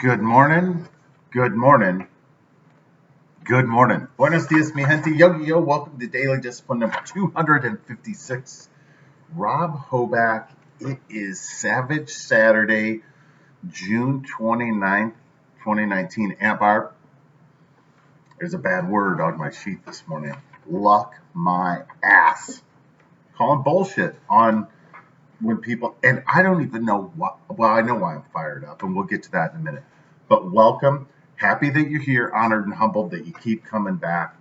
Good morning. Good morning. Good morning. Buenos dias, mi gente. Yo. Welcome to Daily Discipline number 256. Rob Hoback. It is Savage Saturday, June 29th, 2019. Amp there's a bad word on my sheet this morning. Luck my ass. Calling bullshit on when people, and I don't even know what, well, I know why I'm fired up, and we'll get to that in a minute. But welcome. Happy that you're here, honored and humbled that you keep coming back,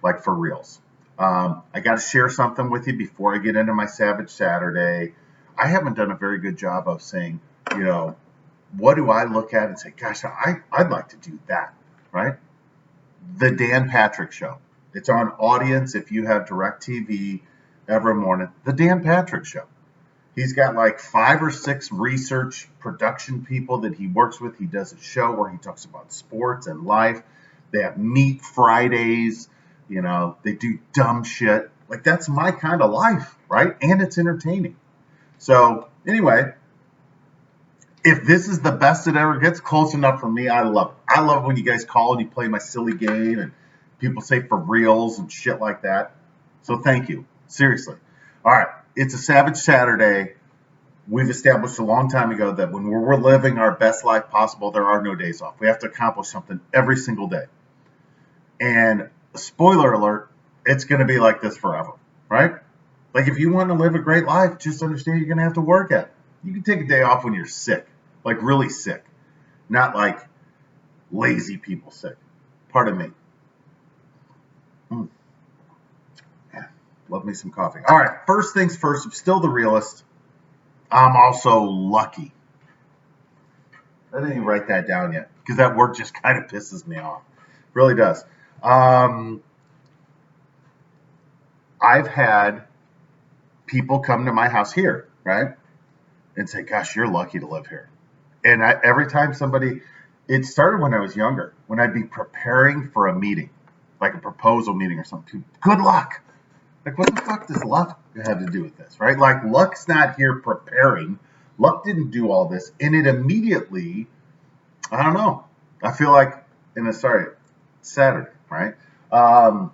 like for reals. I got to share something with you before I get into my Savage Saturday. I haven't done a very good job of saying, what do I look at and say, gosh, I'd like to do that, right? The Dan Patrick Show. It's on Audience if you have DirecTV every morning. The Dan Patrick Show. He's got like 5 or 6 research production people that he works with. He does a show where he talks about sports and life. They have Meat Fridays. They do dumb shit. Like, that's my kind of life, right? And it's entertaining. So anyway, if this is the best it ever gets, close enough for me, I love it. I love when you guys call and you play my silly game and people say for reals and shit like that. So thank you. Seriously. All right. It's a Savage Saturday. We've established a long time ago that when we're living our best life possible, there are no days off. We have to accomplish something every single day. And spoiler alert, it's going to be like this forever, right? Like, if you want to live a great life, just understand you're going to have to work at it. You can take a day off when you're sick, like really sick, not like lazy people sick. Pardon me. Love me some coffee. All right, first things first, I'm still the realist. I'm also lucky. I didn't even write that down yet because that word just kind of pisses me off. It really does. I've had people come to my house here, right, and say, gosh, you're lucky to live here. And every time it started when I was younger, when I'd be preparing for a meeting, like a proposal meeting or something. Good luck. Like, what the fuck does luck have to do with this, right? Like, luck's not here preparing. Luck didn't do all this. And it immediately, I don't know. I feel like, Saturday, right? But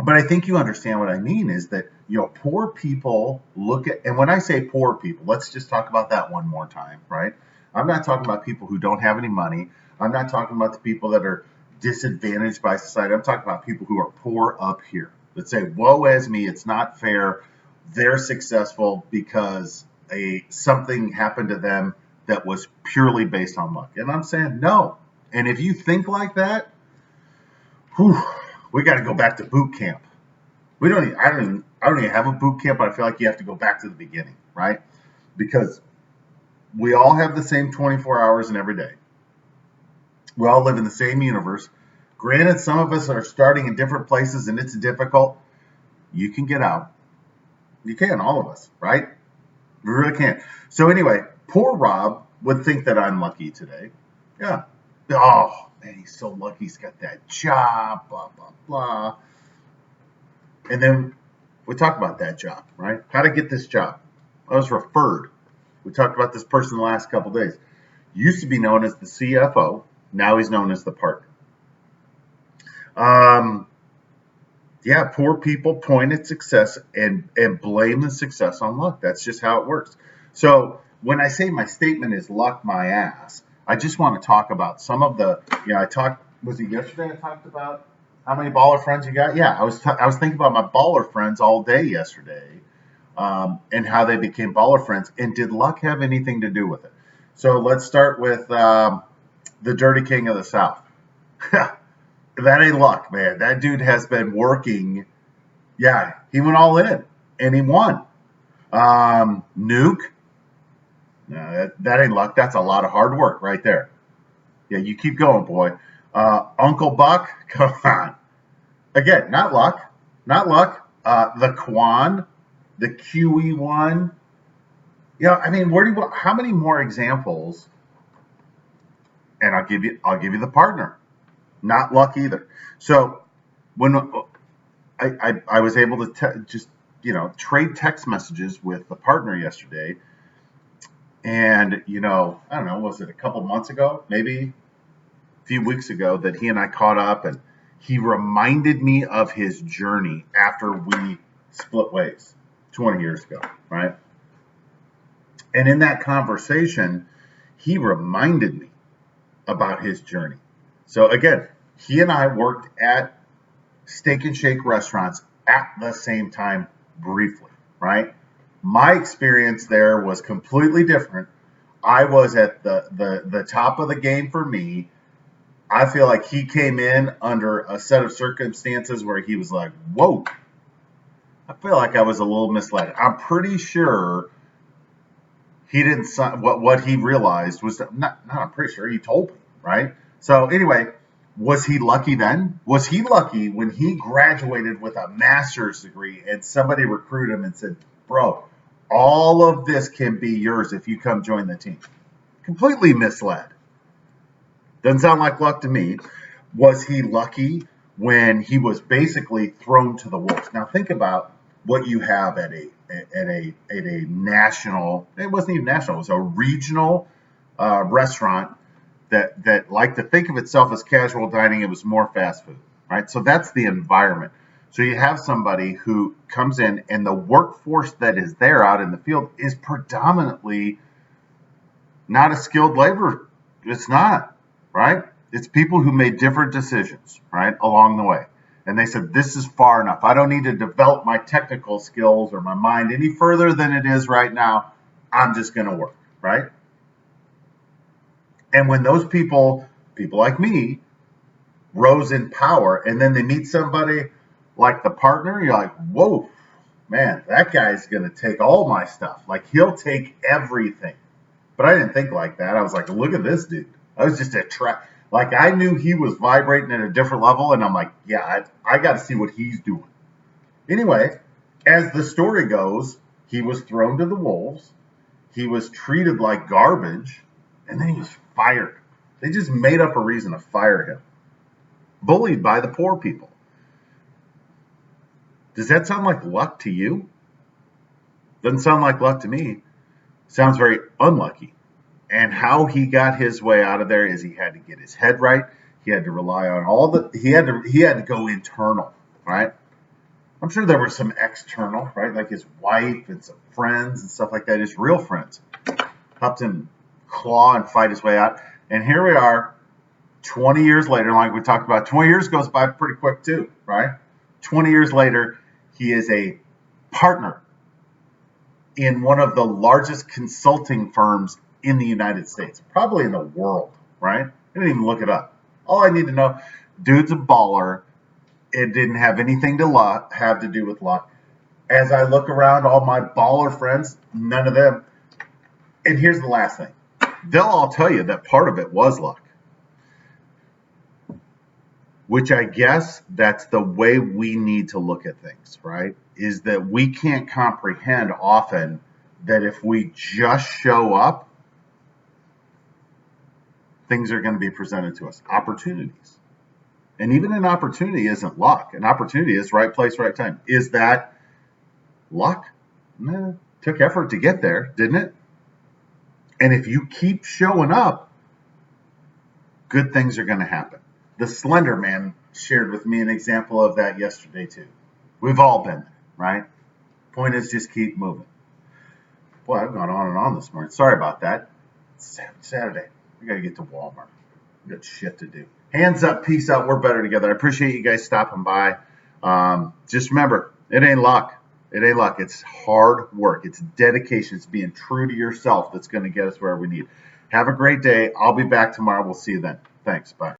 I think you understand what I mean is that, poor people look at, and when I say poor people, let's just talk about that one more time, right? I'm not talking about people who don't have any money. I'm not talking about the people that are disadvantaged by society. I'm talking about people who are poor up here. That say, woe is me, it's not fair. They're successful because something happened to them that was purely based on luck. And I'm saying no. And if you think like that, we got to go back to boot camp. I don't even have a boot camp, but I feel like you have to go back to the beginning, right? Because we all have the same 24 hours in every day. We all live in the same universe. Granted, some of us are starting in different places and it's difficult. You can get out. You can, all of us, right? We really can. So anyway, poor Rob would think that I'm lucky today. Yeah. Oh, man, he's so lucky he's got that job, blah, blah, blah. And then we talk about that job, right? How to get this job. I was referred. We talked about this person the last couple of days. Used to be known as the CFO. Now he's known as the partner. Poor people point at success and blame the success on luck. That's just how it works. So when I say my statement is luck my ass, I just want to talk about some of the, was it yesterday I talked about how many baller friends you got? Yeah, I was thinking about my baller friends all day yesterday, and how they became baller friends. And did luck have anything to do with it? So let's start with the Dirty King of the South. That ain't luck, man. That dude has been working. Yeah, he went all in, and he won. Nuke. No, that ain't luck. That's a lot of hard work right there. Yeah, you keep going, boy. Uncle Buck, come on. Again, not luck. Not luck. The Quan, the QE one. How many more examples? And I'll give you the partner. Not luck either. So when I was able to trade text messages with the partner yesterday, And, I don't know, was it a couple months ago, maybe a few weeks ago, that he and I caught up, and he reminded me of his journey after we split ways 20 years ago, right? And in that conversation, he reminded me about his journey. So again, he and I worked at Steak and Shake restaurants at the same time briefly, right? My experience there was completely different. I was at the top of the game for me. I feel like he came in under a set of circumstances where he was like, whoa, I feel like I was a little misled. I'm pretty sure he didn't, what he realized was that, I'm pretty sure he told me, right? So anyway, was he lucky then? Was he lucky when he graduated with a master's degree and somebody recruited him and said, bro, all of this can be yours if you come join the team? Completely misled. Doesn't sound like luck to me. Was he lucky when he was basically thrown to the wolves? Now think about what you have at a national. It wasn't even national. It was a regional restaurant that liked to think of itself as casual dining. It was more fast food, right? So that's the environment. So you have somebody who comes in, and the workforce that is there out in the field is predominantly not a skilled labor. It's not, right? It's people who made different decisions, right, along the way. And they said, this is far enough. I don't need to develop my technical skills or my mind any further than it is right now. I'm just going to work, right? And when those people like me, rose in power, and then they meet somebody like the partner, you're like, whoa, man, that guy's going to take all my stuff. Like, he'll take everything. But I didn't think like that. I was like, look at this dude. I was just like, I knew he was vibrating at a different level, and I'm like, yeah, I got to see what he's doing. Anyway, as the story goes, he was thrown to the wolves. He was treated like garbage, and then he was fired. They just made up a reason to fire him. Bullied by the poor people. Does that sound like luck to you? Doesn't sound like luck to me. Sounds very unlucky. And how he got his way out of there is he had to get his head right. He had to rely on he had to go internal, right? I'm sure there were some external, right? Like his wife and some friends and stuff like that, his real friends, helped him claw and fight his way out. And here we are, 20 years later, like we talked about. 20 years goes by pretty quick too, right? 20 years later, he is a partner in one of the largest consulting firms in the United States, probably in the world, right? I didn't even look it up. All I need to know, dude's a baller. It didn't have anything to have to do with luck. As I look around, all my baller friends, none of them. And here's the last thing. They'll all tell you that part of it was luck. Which I guess that's the way we need to look at things, right? Is that we can't comprehend often that if we just show up, things are going to be presented to us. Opportunities. And even an opportunity isn't luck. An opportunity is right place, right time. Is that luck? Nah, took effort to get there, didn't it? And if you keep showing up, good things are going to happen. The Slender Man shared with me an example of that yesterday too. We've all been there, right? Point is, just keep moving. Boy, I've gone on and on this morning. Sorry about that. It's Saturday. We got to get to Walmart. We got shit to do. Hands up, peace out. We're better together. I appreciate you guys stopping by. Just remember, it ain't luck. It ain't luck. It's hard work. It's dedication. It's being true to yourself that's going to get us where we need. Have a great day. I'll be back tomorrow. We'll see you then. Thanks. Bye.